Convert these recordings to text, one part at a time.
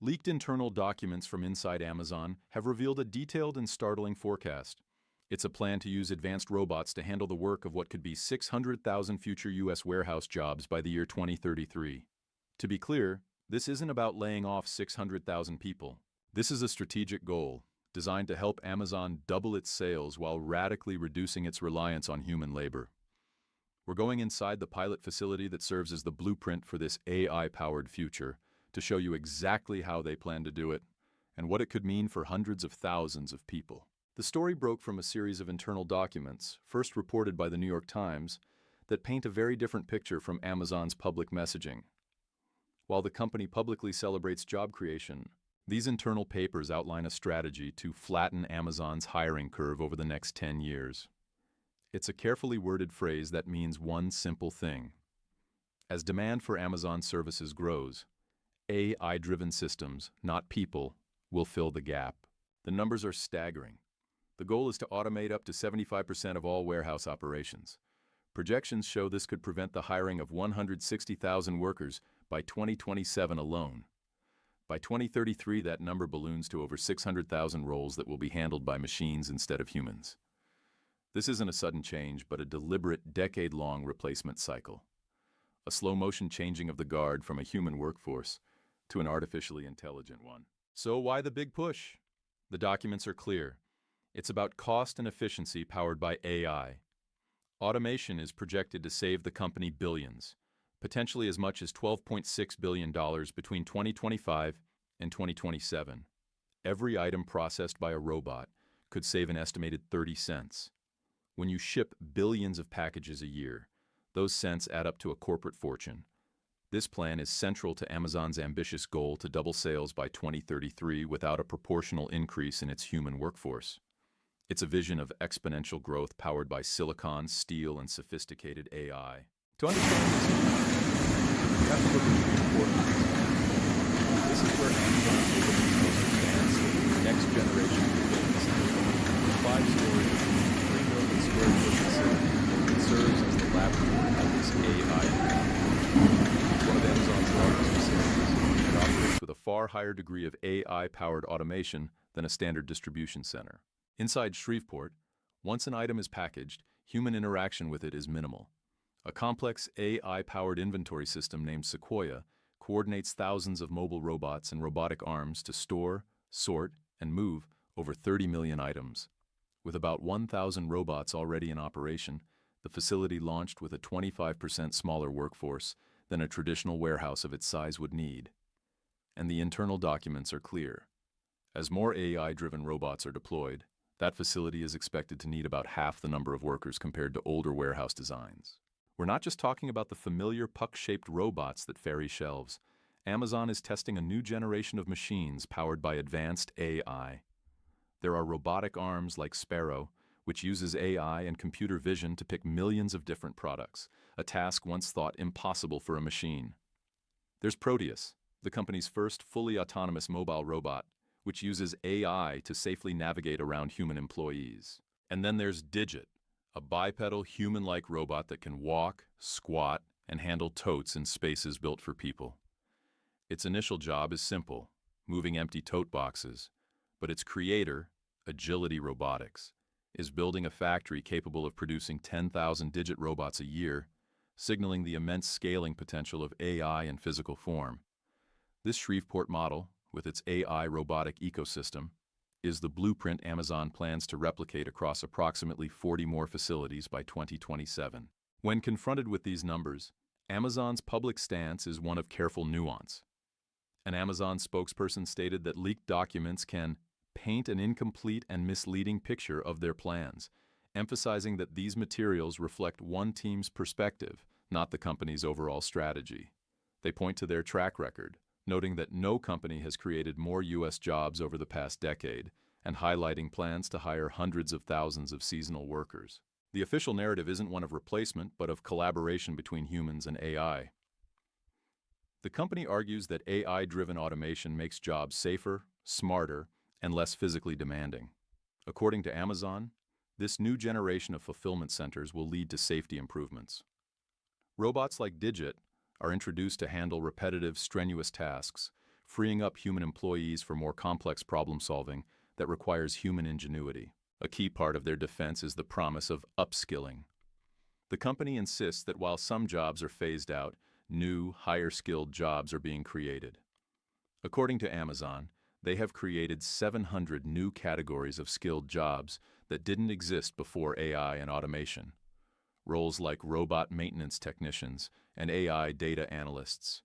Leaked internal documents from inside Amazon have revealed a detailed and startling forecast. It's a plan to use advanced robots to handle the work of what could be 600,000 future U.S. warehouse jobs by the year 2033. To be clear, this isn't about laying off 600,000 people. This is a strategic goal, designed to help Amazon double its sales while radically reducing its reliance on human labor. We're going inside the pilot facility that serves as the blueprint for this AI-powered future to show you exactly how they plan to do it and what it could mean for hundreds of thousands of people. The story broke from a series of internal documents, first reported by the New York Times, that paint a very different picture from Amazon's public messaging. While the company publicly celebrates job creation, these internal papers outline a strategy to flatten Amazon's hiring curve over the next 10 years. It's a carefully worded phrase that means one simple thing. As demand for Amazon services grows, AI-driven systems, not people, will fill the gap. The numbers are staggering. The goal is to automate up to 75% of all warehouse operations. Projections show this could prevent the hiring of 160,000 workers by 2027 alone. By 2033, that number balloons to over 600,000 roles that will be handled by machines instead of humans. This isn't a sudden change, but a deliberate, decade-long replacement cycle. A slow-motion changing of the guard from a human workforce to an artificially intelligent one. So why the big push? The documents are clear. It's about cost and efficiency powered by AI. Automation is projected to save the company billions, potentially as much as $12.6 billion between 2025 and 2027. Every item processed by a robot could save an estimated 30 cents. When you ship billions of packages a year, those cents add up to a corporate fortune. This plan is central to Amazon's ambitious goal to double sales by 2033 without a proportional increase in its human workforce. It's a vision of exponential growth powered by silicon, steel, and sophisticated AI. To understand this, you have to look at the importance. This is where Amazon delivers the most advanced, next-generation fulfillment center. The 5-story, 3 million square foot facility that serves as the laboratory of this AI. It's one of Amazon's largest facilities and operates with a far higher degree of AI-powered automation than a standard distribution center. Inside Shreveport, once an item is packaged, human interaction with it is minimal. A complex AI-powered inventory system named Sequoia coordinates thousands of mobile robots and robotic arms to store, sort, and move over 30 million items. With about 1,000 robots already in operation, the facility launched with a 25% smaller workforce than a traditional warehouse of its size would need. And the internal documents are clear. As more AI-driven robots are deployed, that facility is expected to need about half the number of workers compared to older warehouse designs. We're not just talking about the familiar puck-shaped robots that ferry shelves. Amazon is testing a new generation of machines powered by advanced AI. There are robotic arms like Sparrow, which uses AI and computer vision to pick millions of different products, a task once thought impossible for a machine. There's Proteus, the company's first fully autonomous mobile robot, which uses AI to safely navigate around human employees. And then there's Digit, a bipedal human-like robot that can walk, squat, and handle totes in spaces built for people. Its initial job is simple, moving empty tote boxes, but its creator, Agility Robotics, is building a factory capable of producing 10,000 Digit robots a year, signaling the immense scaling potential of AI in physical form. This Shreveport model, with its AI robotic ecosystem, is the blueprint Amazon plans to replicate across approximately 40 more facilities by 2027. When confronted with these numbers, Amazon's public stance is one of careful nuance. An Amazon spokesperson stated that leaked documents can paint an incomplete and misleading picture of their plans, emphasizing that these materials reflect one team's perspective, not the company's overall strategy. They point to their track record, noting that no company has created more U.S. jobs over the past decade, and highlighting plans to hire hundreds of thousands of seasonal workers. The official narrative isn't one of replacement, but of collaboration between humans and AI. The company argues that AI-driven automation makes jobs safer, smarter, and less physically demanding. According to Amazon, this new generation of fulfillment centers will lead to safety improvements. Robots like Digit are introduced to handle repetitive, strenuous tasks, freeing up human employees for more complex problem-solving that requires human ingenuity. A key part of their defense is the promise of upskilling. The company insists that while some jobs are phased out, new, higher-skilled jobs are being created. According to Amazon, they have created 700 new categories of skilled jobs that didn't exist before AI and automation. Roles like robot maintenance technicians and AI data analysts.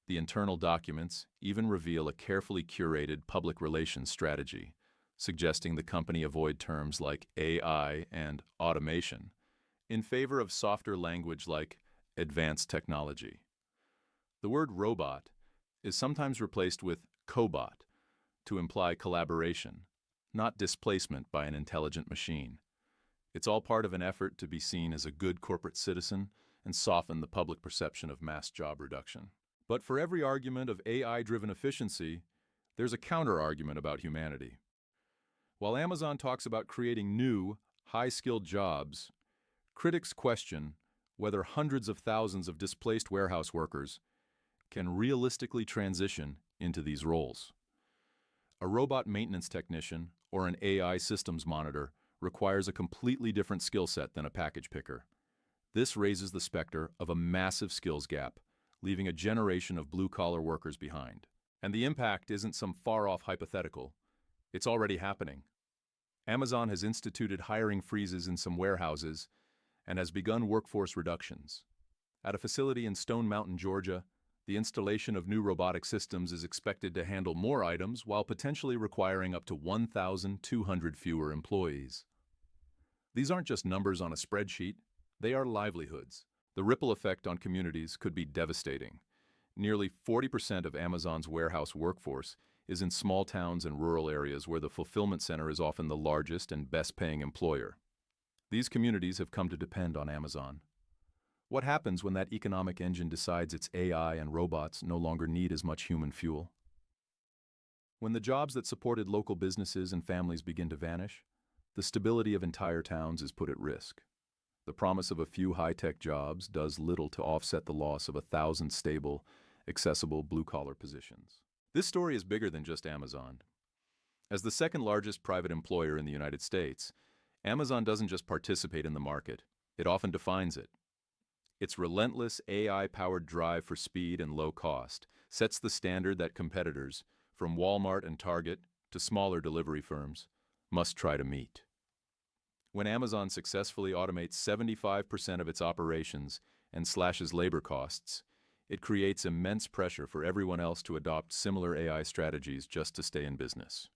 The internal documents even reveal a carefully curated public relations strategy, suggesting the company avoid terms like AI and automation in favor of softer language like advanced technology. The word robot is sometimes replaced with cobot to imply collaboration, not displacement by an intelligent machine. It's all part of an effort to be seen as a good corporate citizen and soften the public perception of mass job reduction. But for every argument of AI-driven efficiency, there's a counter-argument about humanity. While Amazon talks about creating new, high-skilled jobs, critics question whether hundreds of thousands of displaced warehouse workers can realistically transition into these roles. A robot maintenance technician or an AI systems monitor requires a completely different skill set than a package picker. This raises the specter of a massive skills gap, leaving a generation of blue-collar workers behind. And the impact isn't some far-off hypothetical. It's already happening. Amazon has instituted hiring freezes in some warehouses and has begun workforce reductions. At a facility in Stone Mountain, Georgia, the installation of new robotic systems is expected to handle more items while potentially requiring up to 1,200 fewer employees. These aren't just numbers on a spreadsheet, they are livelihoods. The ripple effect on communities could be devastating. Nearly 40% of Amazon's warehouse workforce is in small towns and rural areas where the fulfillment center is often the largest and best-paying employer. These communities have come to depend on Amazon. What happens when that economic engine decides its AI and robots no longer need as much human fuel? When the jobs that supported local businesses and families begin to vanish, the stability of entire towns is put at risk. The promise of a few high-tech jobs does little to offset the loss of 1,000 stable, accessible blue-collar positions. This story is bigger than just Amazon. As the second-largest private employer in the United States, Amazon doesn't just participate in the market, it often defines it. Its relentless AI-powered drive for speed and low cost sets the standard that competitors, from Walmart and Target to smaller delivery firms, must try to meet. When Amazon successfully automates 75% of its operations and slashes labor costs, it creates immense pressure for everyone else to adopt similar AI strategies just to stay in business.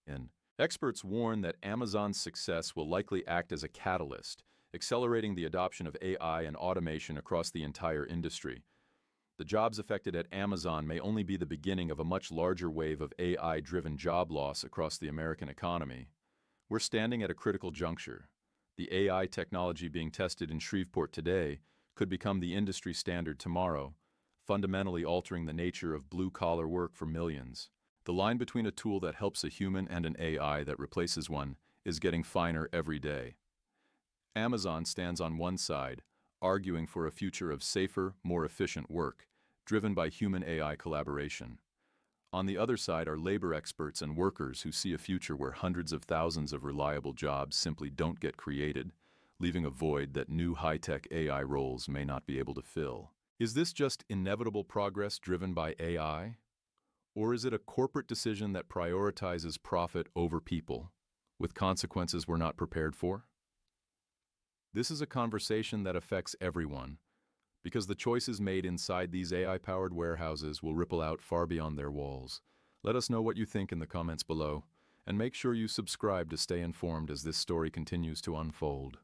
Experts warn that Amazon's success will likely act as a catalyst, accelerating the adoption of AI and automation across the entire industry. The jobs affected at Amazon may only be the beginning of a much larger wave of AI-driven job loss across the American economy. We're standing at a critical juncture. The AI technology being tested in Shreveport today could become the industry standard tomorrow, fundamentally altering the nature of blue-collar work for millions. The line between a tool that helps a human and an AI that replaces one is getting finer every day. Amazon stands on one side, arguing for a future of safer, more efficient work, driven by human-AI collaboration. On the other side are labor experts and workers who see a future where hundreds of thousands of reliable jobs simply don't get created, leaving a void that new high-tech AI roles may not be able to fill. Is this just inevitable progress driven by AI? Or is it a corporate decision that prioritizes profit over people, with consequences we're not prepared for? This is a conversation that affects everyone, because the choices made inside these AI-powered warehouses will ripple out far beyond their walls. Let us know what you think in the comments below, and make sure you subscribe to stay informed as this story continues to unfold.